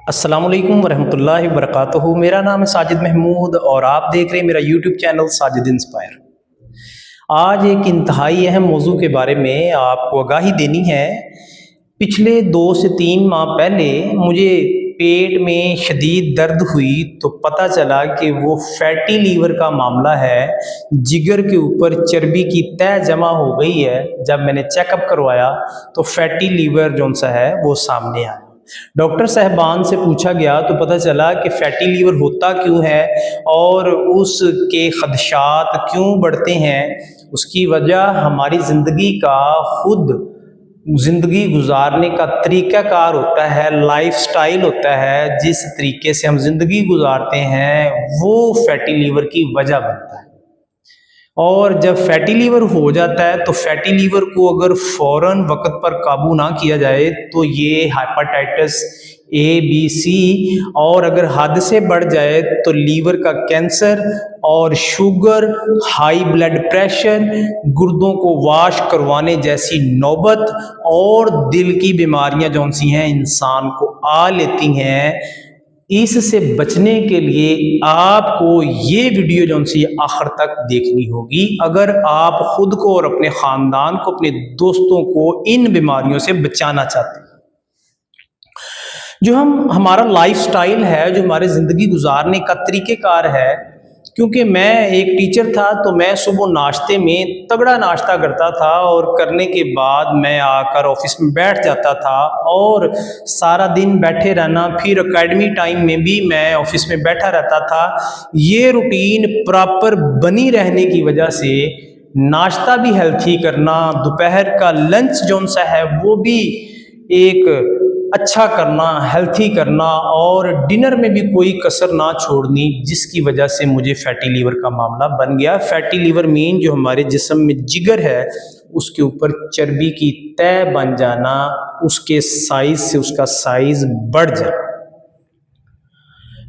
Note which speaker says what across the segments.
Speaker 1: अस्सलाम वालेकुम वरहमतुल्लाहि वबरकातुहू। मेरा नाम है साजिद महमूद और आप देख रहे हैं मेरा यूट्यूब चैनल साजिद इंस्पायर। आज एक इंतहाई अहम मौजू के बारे में आपको आगाही देनी है। पिछले 2 से 3 माह पहले मुझे पेट में शदीद दर्द हुई तो पता चला कि वो फैटी लीवर का मामला है। जिगर के ऊपर चर्बी की तह जमा हो गई है। जब मैंने चेकअप करवाया तो फैटी लीवर जो सा है वो सामने आया। डॉक्टर साहबान से पूछा गया तो पता चला कि फैटी लीवर होता क्यों है और उसके खदशात क्यों बढ़ते हैं। उसकी वजह हमारी ज़िंदगी का खुद ज़िंदगी गुजारने का तरीक़ाकार होता है, लाइफस्टाइल होता है। जिस तरीके से हम ज़िंदगी गुजारते हैं वो फैटी लीवर की वजह बनता है। और जब फैटी लीवर हो जाता है तो फैटी लीवर को अगर फ़ौरन वक़्त पर काबू ना किया जाए तो ये हेपेटाइटिस ए, बी, सी और अगर हद से बढ़ जाए तो लीवर का कैंसर और शुगर, हाई ब्लड प्रेशर, गुर्दों को वाश करवाने जैसी नौबत और दिल की बीमारियां जौन सी हैं इंसान को आ लेती हैं। इससे बचने के लिए आपको ये वीडियो जौन सी आखिर तक देखनी होगी अगर आप खुद को और अपने ख़ानदान को, अपने दोस्तों को इन बीमारियों से बचाना चाहते हैं। जो हमारा लाइफस्टाइल है, जो हमारे ज़िंदगी गुजारने का तरीक़ेकार है, क्योंकि मैं एक टीचर था तो मैं सुबह नाश्ते में तगड़ा नाश्ता करता था और करने के बाद मैं आकर ऑफिस में बैठ जाता था और सारा दिन बैठे रहना, फिर एकेडमी टाइम में भी मैं ऑफिस में बैठा रहता था। ये रूटीन प्रॉपर बनी रहने की वजह से नाश्ता भी हेल्थी करना, दोपहर का लंच जौन सा है वो भी एक अच्छा करना, हेल्थी करना और डिनर में भी कोई कसर ना छोड़नी, जिसकी वजह से मुझे फैटी लीवर का मामला बन गया। फैटी लीवर मीन जो हमारे जिस्म में जिगर है उसके ऊपर चर्बी की तह बन जाना, उसके साइज से उसका साइज बढ़ जाए।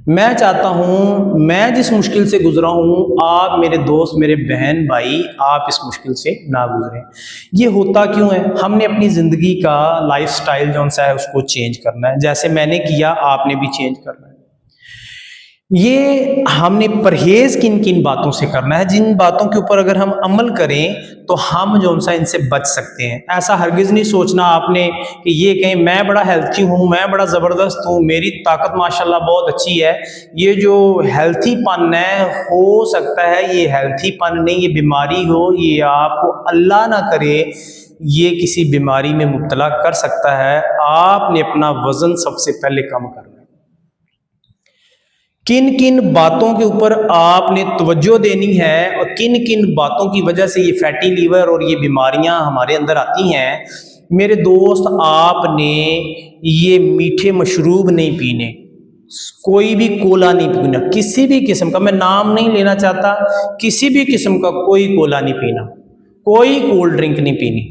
Speaker 1: मैं चाहता हूं, मैं जिस मुश्किल से गुजरा हूं, आप मेरे दोस्त, मेरे बहन भाई, आप इस मुश्किल से ना गुजरें। ये होता क्यों है? हमने अपनी ज़िंदगी का लाइफस्टाइल जौन सा है उसको चेंज करना है। जैसे मैंने किया आपने भी चेंज करना है। ये हमने परहेज़ किन किन बातों से करना है, जिन बातों के ऊपर अगर हम अमल करें तो हम जो सा इनसे बच सकते हैं। ऐसा हरगिज़ नहीं सोचना आपने कि ये कहें मैं बड़ा हेल्थी हूँ, मैं बड़ा ज़बरदस्त हूँ, मेरी ताकत माशाल्लाह बहुत अच्छी है। ये जो हेल्थीपन है, हो सकता है ये हेल्थीपन नहीं, ये बीमारी हो, ये आपको अल्लाह ना करे ये किसी बीमारी में मुब्तला कर सकता है। आपने अपना वज़न सबसे पहले कम करना है। किन किन बातों के ऊपर आपने तवज्जो देनी है और किन किन बातों की वजह से ये फैटी लीवर और ये बीमारियां हमारे अंदर आती हैं। मेरे दोस्त, आपने ये मीठे मशरूब नहीं पीने, कोई भी कोला नहीं पीना, किसी भी किस्म का, मैं नाम नहीं लेना चाहता, किसी भी किस्म का कोई कोला नहीं पीना, कोई कोल्ड ड्रिंक नहीं पीनी,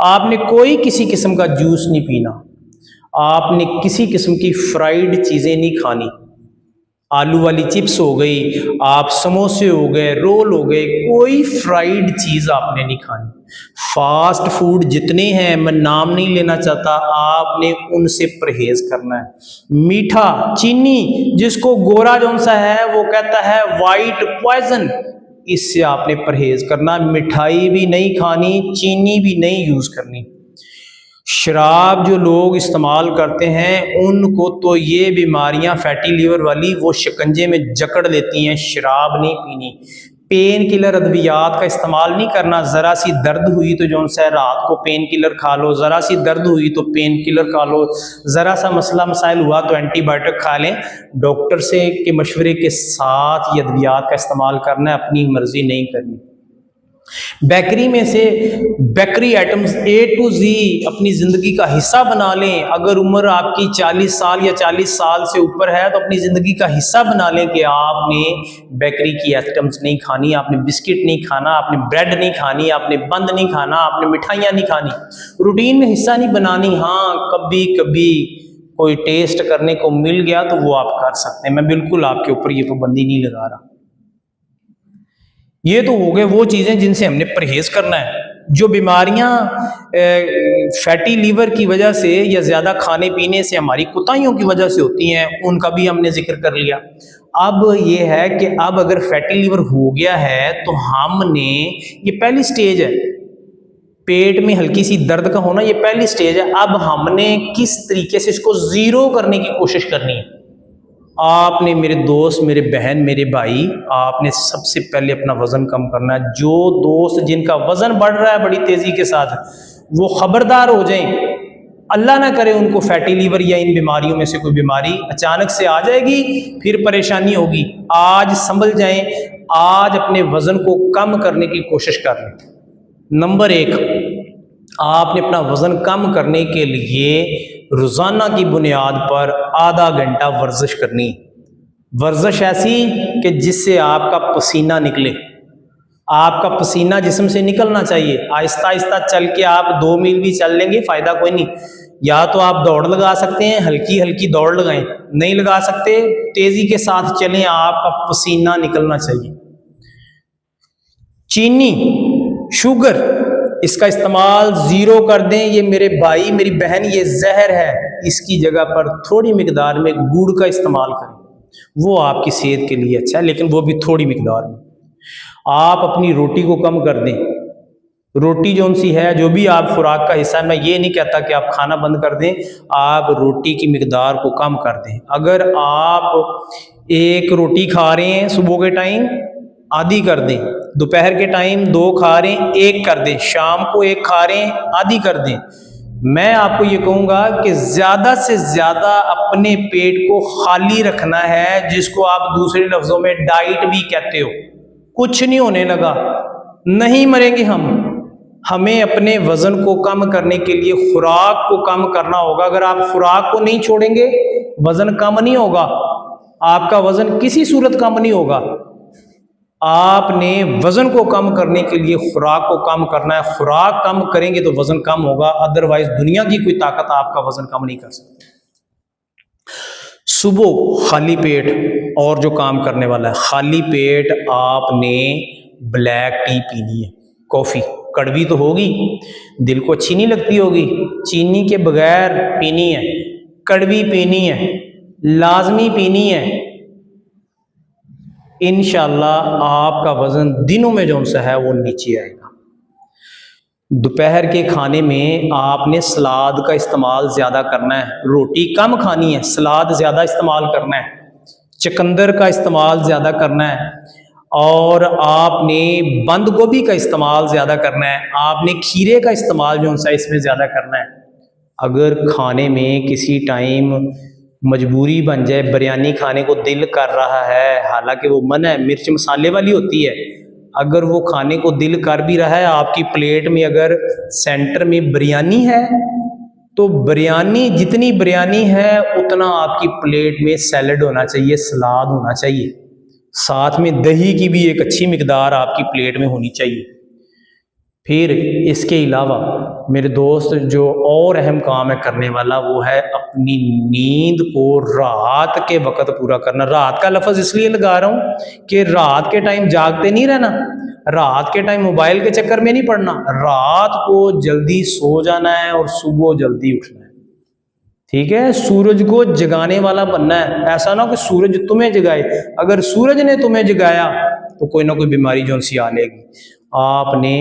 Speaker 1: आपने कोई किसी किस्म का जूस नहीं पीना, आपने किसी किस्म की फ्राइड चीज़ें नहीं खानी। आलू वाली चिप्स हो गई, आप समोसे हो गए, रोल हो गए, कोई फ्राइड चीज़ आपने नहीं खानी। फास्ट फूड जितने हैं, मैं नाम नहीं लेना चाहता, आपने उनसे परहेज़ करना है। मीठा, चीनी, जिसको गोरा जौन सा है वो कहता है वाइट पॉइजन, इससे आपने परहेज़ करना। मिठाई भी नहीं खानी, चीनी भी नहीं यूज़ करनी। शराब जो लोग इस्तेमाल करते हैं उनको तो ये बीमारियां फैटी लीवर वाली वो शिकंजे में जकड़ लेती हैं। शराब नहीं पीनी, पेन किलर अद्वियात का इस्तेमाल नहीं करना। ज़रा सी दर्द हुई तो जौन सा रात को पेन किलर खा लो, ज़रा सी दर्द हुई तो पेन किलर खा लो, ज़रा सा मसला मसाइल हुआ तो एंटीबायोटिक खा लें। डॉक्टर से के मशवरे के साथ ये अद्वियात का इस्तेमाल करना है, अपनी मर्जी नहीं करनी। बेकरी में से bakery items A to Z अपनी ज़िंदगी का हिस्सा बना लें। अगर उम्र आपकी 40 साल या 40 साल से ऊपर है तो अपनी ज़िंदगी का हिस्सा बना लें कि आपने बेकरी की आइटम्स नहीं खानी, आपने बिस्किट नहीं खाना, आपने ब्रेड नहीं खानी, आपने बंद नहीं खाना, आपने मिठाइयाँ नहीं खानी, रूटीन में हिस्सा नहीं बनानी। हाँ, कभी कभी कोई टेस्ट करने को मिल गया तो वो आप कर सकते हैं, मैं बिल्कुल आपके ऊपर ये पाबंदी नहीं लगा रहा। ये तो हो गए वो चीज़ें जिनसे हमने परहेज़ करना है। जो बीमारियां फैटी लीवर की वजह से या ज़्यादा खाने पीने से, हमारी कोताहियों की वजह से होती हैं, उनका भी हमने जिक्र कर लिया। अब ये है कि अब अगर फैटी लीवर हो गया है तो हमने, ये पहली स्टेज है, पेट में हल्की सी दर्द का होना, ये पहली स्टेज है। अब हमने किस तरीके से इसको ज़ीरो करने की कोशिश करनी है। आपने, मेरे दोस्त, मेरे बहन, मेरे भाई, आपने सबसे पहले अपना वज़न कम करना है। जो दोस्त जिनका वज़न बढ़ रहा है बड़ी तेज़ी के साथ, वो ख़बरदार हो जाएं। अल्लाह ना करे उनको फैटी लीवर या इन बीमारियों में से कोई बीमारी अचानक से आ जाएगी, फिर परेशानी होगी। आज संभल जाएं, आज अपने वज़न को कम करने की कोशिश कर लें। नंबर 1, आपने अपना वज़न कम करने के लिए रोज़ाना की बुनियाद पर आधा घंटा वर्जिश करनी। वर्जिश ऐसी कि जिससे आपका पसीना निकले, आपका पसीना जिस्म से निकलना चाहिए। आहिस्ता आहिस्ता चल के आप 2 मील भी चल लेंगे, फ़ायदा कोई नहीं। या तो आप दौड़ लगा सकते हैं, हल्की हल्की दौड़ लगाएं, नहीं लगा सकते तेज़ी के साथ चलें, आपका पसीना निकलना चाहिए। चीनी, शुगर, इसका इस्तेमाल ज़ीरो कर दें। ये मेरे भाई, मेरी बहन, ये जहर है। इसकी जगह पर थोड़ी मिकदार में गुड़ का इस्तेमाल करें, वो आपकी सेहत के लिए अच्छा है, लेकिन वो भी थोड़ी मिकदार में। आप अपनी रोटी को कम कर दें। रोटी जो सी है, जो भी आप खुराक का हिस्सा है, मैं ये नहीं कहता कि आप खाना बंद कर दें, आप रोटी की मिकदार को कम कर दें। अगर आप 1 रोटी खा रहे हैं सुबह के टाइम, आधी कर दें। दोपहर के टाइम 2 खा रहे हैं, 1 कर दें। शाम को 1 खा रहे हैं, आधी कर दें। मैं आपको ये कहूँगा कि ज़्यादा से ज़्यादा अपने पेट को खाली रखना है, जिसको आप दूसरे लफ्ज़ों में डाइट भी कहते हो। कुछ नहीं होने लगा, नहीं मरेंगे हम। हमें अपने वज़न को कम करने के लिए खुराक को कम करना होगा। अगर आप खुराक को नहीं छोड़ेंगे, वज़न कम नहीं होगा, आपका वज़न किसी सूरत कम नहीं होगा। आपने वज़न को कम करने के लिए खुराक को कम करना है। खुराक कम करेंगे तो वज़न कम होगा, अदरवाइज दुनिया की कोई ताकत आपका वज़न कम नहीं कर सकती। सुबह खाली पेट, और जो काम करने वाला है, खाली पेट आपने ब्लैक टी पीनी है। कॉफ़ी कड़वी तो होगी, दिल को अच्छी नहीं लगती होगी, चीनी के बगैर पीनी है, कड़वी पीनी है, लाजमी पीनी है। इंशाअल्लाह आपका वज़न दिनों में जो सा है वो नीचे आएगा। दोपहर के खाने में आपने सलाद का इस्तेमाल ज़्यादा करना है। रोटी कम खानी है, सलाद ज़्यादा इस्तेमाल करना है, चुकंदर का इस्तेमाल ज़्यादा करना है, और आपने बंद गोभी का इस्तेमाल ज़्यादा करना है। आपने खीरे का इस्तेमाल जो सा इसमें ज़्यादा करना है। अगर खाने में किसी टाइम मजबूरी बन जाए, बिरयानी खाने को दिल कर रहा है, हालांकि वो मना है, मिर्च मसाले वाली होती है, अगर वो खाने को दिल कर भी रहा है, आपकी प्लेट में अगर सेंटर में बिरयानी है, तो बिरयानी, जितनी बिरयानी है उतना आपकी प्लेट में सैलड होना चाहिए, सलाद होना चाहिए, साथ में दही की भी एक अच्छी मिकदार आपकी प्लेट में होनी चाहिए। फिर इसके अलावा मेरे दोस्त, जो और अहम काम है करने वाला, वो है अपनी नींद को रात के वक्त पूरा करना। रात का लफ्ज़ इसलिए लगा रहा हूँ कि रात के टाइम जागते नहीं रहना, रात के टाइम मोबाइल के चक्कर में नहीं पड़ना, रात को जल्दी सो जाना है और सुबह जल्दी उठना है। ठीक है, सूरज को जगाने वाला बनना है। ऐसा ना कि सूरज तुम्हें जगाए, अगर सूरज ने तुम्हें जगाया तो कोई ना कोई बीमारी जो सी आ लेगी। आपने,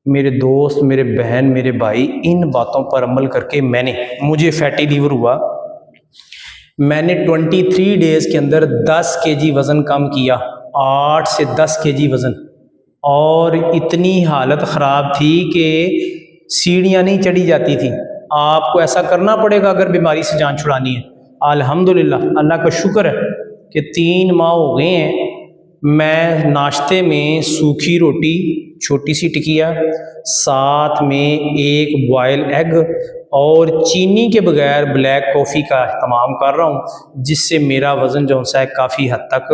Speaker 1: मेरे दोस्त, मेरे बहन, मेरे भाई, इन बातों पर अमल करके मुझे फैटी लीवर हुआ, मैंने 23 डेज़ के अंदर 10 kg वज़न कम किया, 8 से 10 kg वज़न, और इतनी हालत ख़राब थी कि सीढ़ियाँ नहीं चढ़ी जाती थी। आपको ऐसा करना पड़ेगा अगर बीमारी से जान छुड़ानी है। अल्हम्दुलिल्लाह, अल्लाह का शुक्र है कि 3 माह हो गए हैं। मैं नाश्ते में सूखी रोटी, छोटी सी टिकिया, साथ में 1 बॉयल एग और चीनी के बगैर ब्लैक कॉफ़ी का इस्तेमाल कर रहा हूँ, जिससे मेरा वज़न जो सा है काफ़ी हद तक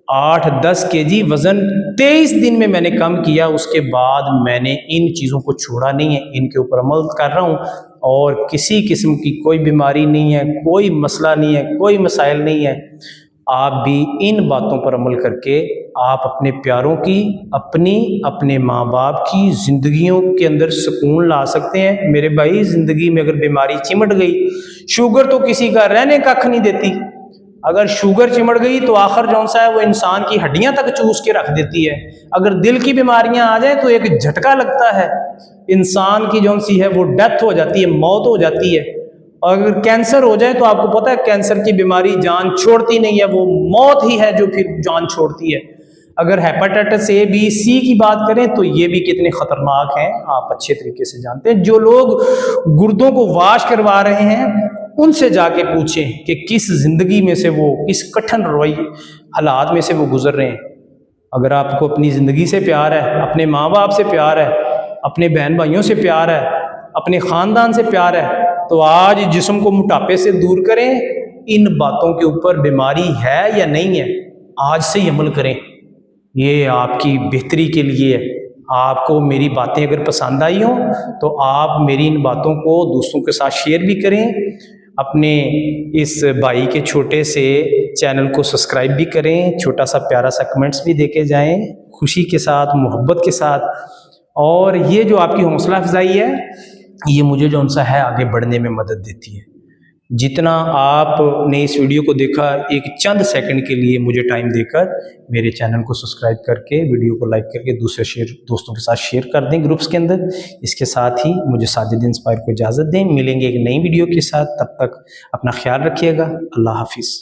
Speaker 1: 8-10 kg वज़न 23 दिन में मैंने कम किया। उसके बाद मैंने इन चीज़ों को छोड़ा नहीं है, इनके ऊपर अमल कर रहा हूँ, और किसी किस्म की कोई बीमारी नहीं है, कोई मसला नहीं है, कोई मसाइल नहीं है। आप भी इन बातों पर अमल करके आप अपने प्यारों की, अपने माँ बाप की ज़िंदगियों के अंदर सुकून ला सकते हैं। मेरे भाई, ज़िंदगी में अगर बीमारी चिमट गई, शुगर तो किसी का रहने कख नहीं देती, अगर शुगर चिमट गई तो आखिर जौन सा है वो इंसान की हड्डियां तक चूस के रख देती है। अगर दिल की बीमारियां आ जाए तो एक झटका लगता है, इंसान की जौन सी है वो डेथ हो जाती है, मौत हो जाती है। और अगर कैंसर हो जाए तो आपको पता है कैंसर की बीमारी जान छोड़ती नहीं है, वो मौत ही है जो फिर जान छोड़ती है। अगर हेपेटाइटिस ए बी सी की बात करें तो ये भी कितने खतरनाक हैं, आप अच्छे तरीके से जानते हैं। जो लोग गुर्दों को वाश करवा रहे हैं उनसे जाके पूछें कि किस जिंदगी में से वो, किस कठिन हालात में से वो गुजर रहे हैं। अगर आपको अपनी ज़िंदगी से प्यार है, अपने माँ बाप से प्यार है, अपने बहन भाइयों से प्यार है, अपने ख़ानदान से प्यार है, तो आज जिस्म को मोटापे से दूर करें। इन बातों के ऊपर बीमारी है या नहीं है, आज से ही अमल करें, ये आपकी बेहतरी के लिए है। आपको मेरी बातें अगर पसंद आई हो तो आप मेरी इन बातों को दूसरों के साथ शेयर भी करें, अपने इस भाई के छोटे से चैनल को सब्सक्राइब भी करें, छोटा सा प्यारा सा कमेंट्स भी देके जाएं, खुशी के साथ, मोहब्बत के साथ। और ये जो आपकी हौसला अफजाई है, ये मुझे जो सा है आगे बढ़ने में मदद देती है। जितना आपने इस वीडियो को देखा, एक चंद सेकंड के लिए मुझे टाइम देकर मेरे चैनल को सब्सक्राइब करके, वीडियो को लाइक करके दूसरे दोस्तों के साथ शेयर कर दें ग्रुप्स के अंदर। इसके साथ ही मुझे साजिद इंस्पायर को इजाज़त दें। मिलेंगे एक नई वीडियो के साथ, तब तक अपना ख्याल रखिएगा। अल्लाह हाफिज़।